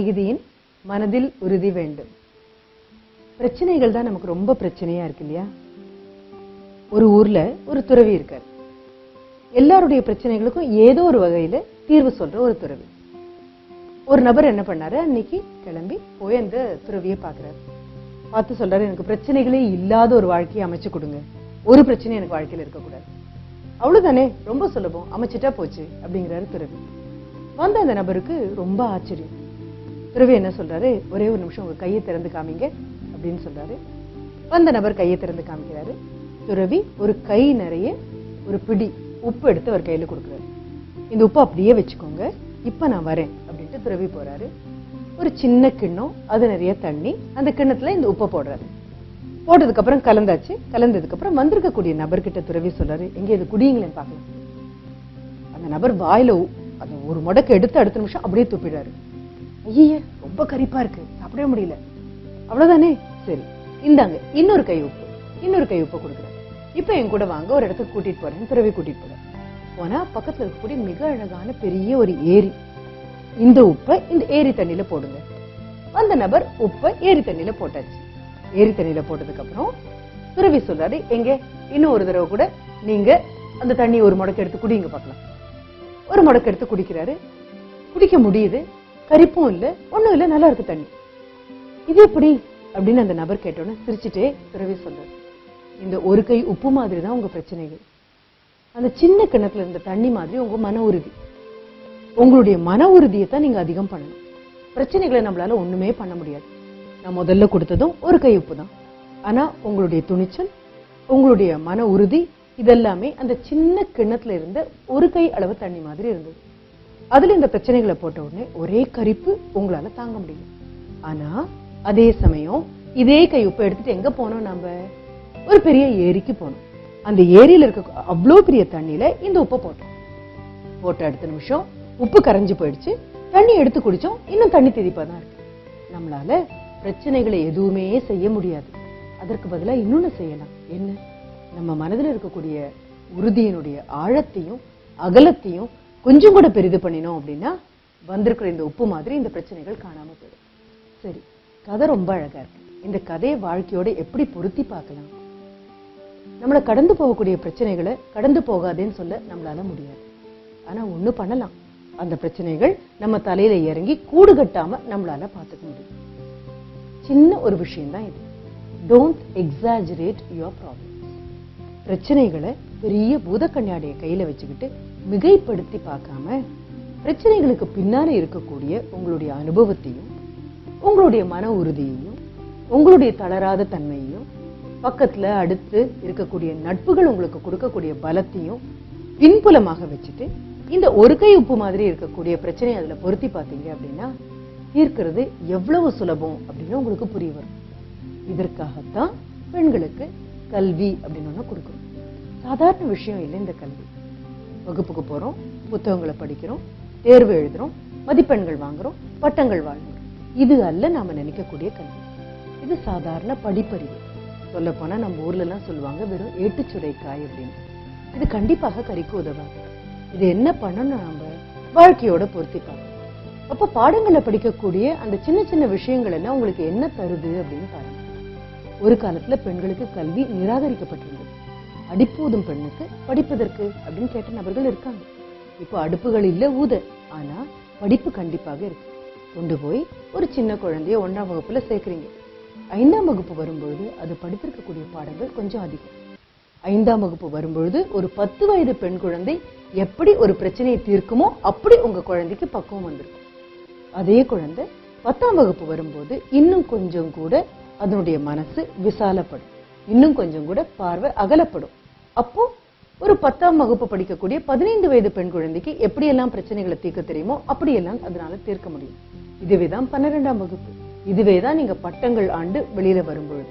மிகுதியின் மனதில் உறுதி வேண்டும். பிரச்சனைகள் தான் நமக்கு ரொம்ப பிரச்சனையா இருக்கு இல்லையா? ஒரு ஊர்ல ஒரு துறவி இருக்காரு. எல்லாருடைய பிரச்சனைகளுக்கும் ஏதோ ஒரு வகையில தீர்வு சொல்ற ஒரு துறவி. ஒரு நபர் என்ன பண்ணாரு, அன்னைக்கு கிளம்பி போய் அந்த துறவியை பாக்குறாரு. பார்த்து சொல்றாரு, எனக்கு பிரச்சனைகளே இல்லாத ஒரு வாழ்க்கையை அமைச்சு கொடுங்க, ஒரு பிரச்சனை எனக்கு வாழ்க்கையில இருக்கக்கூடாது. அவ்வளவுதானே, ரொம்ப சுலபம், அமைச்சிட்டா போச்சு அப்படிங்கிறாரு துறவி. வந்த அந்த நபருக்கு ரொம்ப ஆச்சரியம். துறவி என்ன சொல்றாரு, ஒரே ஒரு நிமிஷம் உங்க கையை திறந்து காமிங்க அப்படின்னு சொல்றாரு. வந்த நபர் கையை திறந்து காமிக்கிறாரு. துறவி ஒரு கை நிறைய ஒரு பிடி உப்பு எடுத்து அவர் கையில கொடுக்குறாரு. இந்த உப்பு அப்படியே வச்சுக்கோங்க, இப்ப நான் வரேன் அப்படின்ட்டு துறவி போறாரு. ஒரு சின்ன கிண்ணம், அது நிறைய தண்ணி, அந்த கிண்ணத்துல இந்த உப்பை போடுறாரு. போட்டதுக்கு அப்புறம் கலந்தாச்சு. கலந்ததுக்கு அப்புறம் வந்திருக்கக்கூடிய நபர்கிட்ட துறவி சொல்றாரு, எங்க இது குடியுங்களேன் பார்க்கலாம். அந்த நபர் வாயில அது ஒரு முடக்கு எடுத்து அடுத்த நிமிஷம் அப்படியே துப்பிடுறாரு. ஐயே, ரொம்ப கரிப்பா இருக்கு, சாப்பிடவே முடியல. அவ்வளவுதானே, சரி இந்தாங்க இன்னொரு கை உப்பு, இன்னொரு கை உப்பு கொடுக்குறாரு. இப்ப என் கூட வாங்க, ஒரு இடத்துக்கு கூட்டிட்டு போறேன். துறவி கூட்டிட்டு போறாரு. போனா பக்கத்துல இருக்கக்கூடிய மிக அழகான பெரிய ஒரு ஏரி. இந்த உப்பை இந்த ஏரி தண்ணியில போடுங்க. அந்த நபர் உப்பை ஏரி தண்ணியில போட்டாச்சு. ஏரி தண்ணியில போட்டதுக்கு அப்புறம் துறவி சொல்றாரு, எங்க இன்னும் ஒரு தடவை கூட நீங்க அந்த தண்ணி ஒரு முடக்கு எடுத்து குடிங்க பார்க்கலாம். ஒரு முடக்கு எடுத்து குடிக்கிறாரு. குடிக்க முடியுது, கரிப்பும் இல்ல, ஒண்ணும் இல்ல, நல்லா இருக்கு தண்ணி. இது எப்படி அப்படின்னு அந்த நபர் கேட்டோன்னு சிரிச்சுட்டே துறவி சொல்றாரு, இந்த ஒரு கை உப்பு மாதிரி தான் உங்க பிரச்சனைகள். அந்த சின்ன கிணத்துல இருந்த தண்ணி மாதிரி உங்க மன உறுதி. உங்களுடைய மன உறுதியை தான் நீங்க அதிகம் பண்ணணும். பிரச்சனைகளை நம்மளால ஒண்ணுமே பண்ண முடியாது. நான் முதல்ல கொடுத்ததும் ஒரு கை உப்பு தான். ஆனா உங்களுடைய துணிச்சல், உங்களுடைய மன உறுதி, இதெல்லாமே அந்த சின்ன கிண்ணத்துல இருந்த ஒரு கை அளவு தண்ணி மாதிரி இருந்தது. அதுல இந்த பிரச்சனைகளை போட்ட உடனே ஒரே கரிப்பு உங்களால தாங்க முடியும். ஆனா அதே சமயம் இதே கை உப்பு எடுத்துட்டு எங்க போனோம், நாம ஒரு பெரிய ஏரிக்கு போனோம். அந்த ஏரியில இருக்க அவ்வளோ பெரிய தண்ணியில இந்த உப்பை போட்டோம். போட்ட அடுத்த நிமிஷம் உப்பு கரைஞ்சு போயிடுச்சு. தண்ணி எடுத்து குடிச்சோம், இன்னும் தண்ணி திதிப்பா தான் இருக்கு. நம்மளால பிரச்சனைகளை எதுவுமே செய்ய முடியாது. அதற்கு பதிலா இன்னொன்னு செய்யலாம். என்ன? நம்ம மனதில் இருக்கக்கூடிய உறுதியினுடைய ஆழத்தையும் அகலத்தையும் கொஞ்சம் கூட பெரிது பண்ணினோம் அப்படின்னா வந்திருக்கிற இந்த உப்பு மாதிரி இந்த பிரச்சனைகள் காணாம போயிடும். சரி, கதை ரொம்ப அழகா இருக்கு. இந்த கதையை வாழ்க்கையோட எப்படி பொருத்தி பார்க்கலாம்? நம்மளை கடந்து போகக்கூடிய பிரச்சனைகளை கடந்து போகாதேன்னு சொல்ல நம்மளால முடியாது. ஆனா ஒண்ணு பண்ணலாம், அந்த பிரச்சனைகள் நம்ம தலையில இறங்கி கூடு கட்டாம நம்மளால பார்த்துக்க முடியும். சின்ன ஒரு விஷயம் தான் இது. Don't exaggerate your problem. பிரச்சனைகளை பெரிய பூத கண்ணாடியை கையில வச்சுக்கிட்டு மிகைப்படுத்தி பார்க்காம, பிரச்சனைகளுக்கு பின்னால இருக்கக்கூடிய உங்களுடைய அனுபவத்தையும் உங்களுடைய மன உறுதியையும் உங்களுடைய தளராத தன்மையையும் பக்கத்துல அடுத்து இருக்கக்கூடிய நட்புகள் உங்களுக்கு கொடுக்கக்கூடிய பலத்தையும் பின்புலமாக வச்சுட்டு இந்த ஒரு கை உப்பு மாதிரி இருக்கக்கூடிய பிரச்சனையை அதுல பொருத்தி பார்த்தீங்க அப்படின்னா தீர்க்கிறது எவ்வளவு சுலபம் அப்படின்னு உங்களுக்கு புரிய வரும். இதற்காகத்தான் பெண்களுக்கு கல்வி அப்படின்னு ஒண்ணு கொடுக்கணும். சாதாரண விஷயம் இல்லை இந்த கல்வி. வகுப்புக்கு போறோம், புத்தகங்களை படிக்கிறோம், தேர்வு எழுதுறோம், மதிப்பெண்கள் வாங்குறோம், பட்டங்கள் வாங்குறோம். இது அல்ல நாம நினைக்கக்கூடிய கல்வி. இது சாதாரண படிப்பறிவு. சொல்ல போனா நம்ம ஊர்ல எல்லாம் சொல்லுவாங்க, வெறும் ஏட்டுச்சுரைக்காய் அப்படின்னு. இது கண்டிப்பாக கறிக்கு உதவாது. இது என்ன பண்ணணும், நம்ம வாழ்க்கையோட பொருத்தி பார்க்கணும். அப்ப பாடங்களை படிக்கக்கூடிய அந்த சின்ன சின்ன விஷயங்கள் எல்லாம் உங்களுக்கு என்ன தருது அப்படின்னு பாருங்க. ஒரு காலத்துல பெண்களுக்கு கல்வி நிராகரிக்கப்பட்டிருந்தது. அடிப்பூதும் பெண்ணுக்கு படிப்பதற்கு அப்படின்னு கேட்ட நபர்கள் இருக்காங்க. இப்போ அடுப்புகள் இல்ல, ஊத, ஆனா படிப்பு கண்டிப்பாக இருக்கு. கொண்டு போய் ஒரு சின்ன குழந்தைய 1ஆம் வகுப்புல சேர்க்கிறீங்க. 5ஆம் வகுப்பு வரும்பொழுது அது படித்திருக்கக்கூடிய பாடங்கள் கொஞ்சம் அதிகம். 5ஆம் வகுப்பு வரும்பொழுது ஒரு 10 வயது பெண் குழந்தை எப்படி ஒரு பிரச்சனையை தீர்க்குமோ அப்படி உங்க குழந்தைக்கு பக்குவம் வந்திருக்கும். அதே குழந்தை 10ஆம் வகுப்பு வரும்போது இன்னும் கொஞ்சம் கூட அதனுடைய மனசு விசாலப்படும், இன்னும் கொஞ்சம் கூட பார்வை அகலப்படும். அப்போ ஒரு 10ஆம் வகுப்பு படிக்கக்கூடிய 15 வயது பெண் குழந்தைக்கு எப்படியெல்லாம் பிரச்சனைகளை தீர்க்க தெரியுமோ அப்படியெல்லாம் அதனால தீர்க்க முடியும். இதுவேதான் 12ஆம் வகுப்பு. இதுவேதான் நீங்க பட்டங்கள் ஆண்டு வெளியில வரும்பொழுது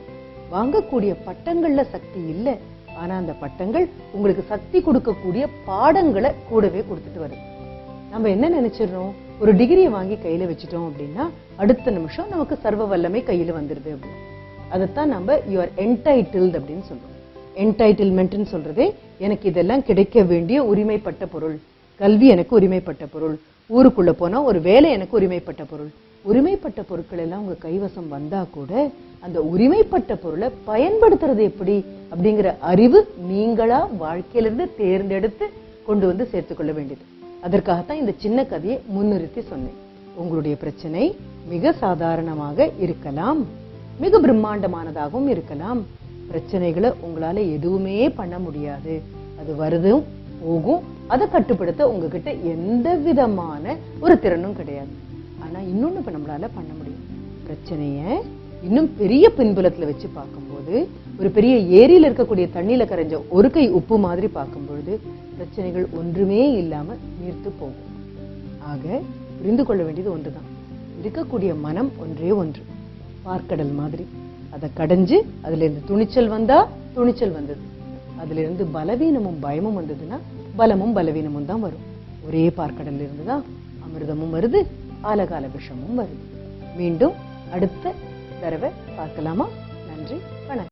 வாங்கக்கூடிய பட்டங்கள்ல சக்தி இல்ல, ஆனா அந்த பட்டங்கள் உங்களுக்கு சக்தி கொடுக்கக்கூடிய பாடங்களை கூடவே கொடுத்துட்டு வருது. நம்ம என்ன நினைச்சிடறோம், ஒரு டிகிரியை வாங்கி கையில வச்சுட்டோம் அப்படின்னா அடுத்த நிமிஷம் நமக்கு சர்வ வல்லமை கையில வந்துருது அப்படின்னு. அதைத்தான் நம்ம யூஆர் என்டைட்டில்ட் அப்படின்னு சொல்றோம். என்டைட்டில்மெண்ட்னு சொல்றதே எனக்கு இதெல்லாம் கிடைக்க வேண்டிய உரிமைப்பட்ட பொருள். கல்வி எனக்கு உரிமைப்பட்ட பொருள், ஊருக்குள்ள போனா ஒரு வேலை எனக்கு உரிமைப்பட்ட பொருள். உரிமைப்பட்ட பொருட்கள் எல்லாம் உங்க கைவசம் வந்தா கூட அந்த உரிமைப்பட்ட பொருளை பயன்படுத்துறது எப்படி அப்படிங்கிற அறிவு நீங்களா வாழ்க்கையிலிருந்து தேர்ந்தெடுத்து கொண்டு வந்து சேர்த்துக்கொள்ள வேண்டியது. அதற்காகத்தான் இந்த சின்ன கதையை முன்னிறுத்தி சொன்னேன். உங்களுடைய பிரச்சனை மிக சாதாரணமாக இருக்கலாம், மிக பிரம்மாண்டமானதாகவும் இருக்கலாம். பிரச்சனைகளை உங்களால எதுவுமே பண்ண முடியாது. அது வருதும் போகும். அதை கட்டுப்படுத்த உங்ககிட்ட எந்த விதமான ஒரு திறனும் கிடையாது. ஆனா இன்னொன்னு இப்ப நம்மளால பண்ண முடியும். பிரச்சனைய இன்னும் பெரிய பின்புலத்துல வச்சு பார்க்கும்போது, ஒரு பெரிய ஏரியில இருக்கக்கூடிய தண்ணியில கரைஞ்ச ஒரு கை உப்பு மாதிரி பார்க்கும் பொழுது பிரச்சனைகள் ஒன்றுமே இல்லாம நீர்த்து போகும். ஆக புரிந்து கொள்ள வேண்டியது ஒன்றுதான். இருக்கக்கூடிய மனம் ஒன்றே ஒன்று, பார்க்கடல் மாதிரி. அதை கடைஞ்சு அதுல இருந்து துணிச்சல் வந்தா துணிச்சல் வந்தது, அதுல இருந்து பலவீனமும் பயமும் வந்ததுன்னா பலமும் பலவீனமும் தான் வரும். ஒரே பார்க்கடல்ல இருந்துதான் அமிர்தமும் வருது, ஆலகால விஷமும் வருது. மீண்டும் அடுத்த தடவை பார்க்கலாமா? நன்றி, வணக்கம்.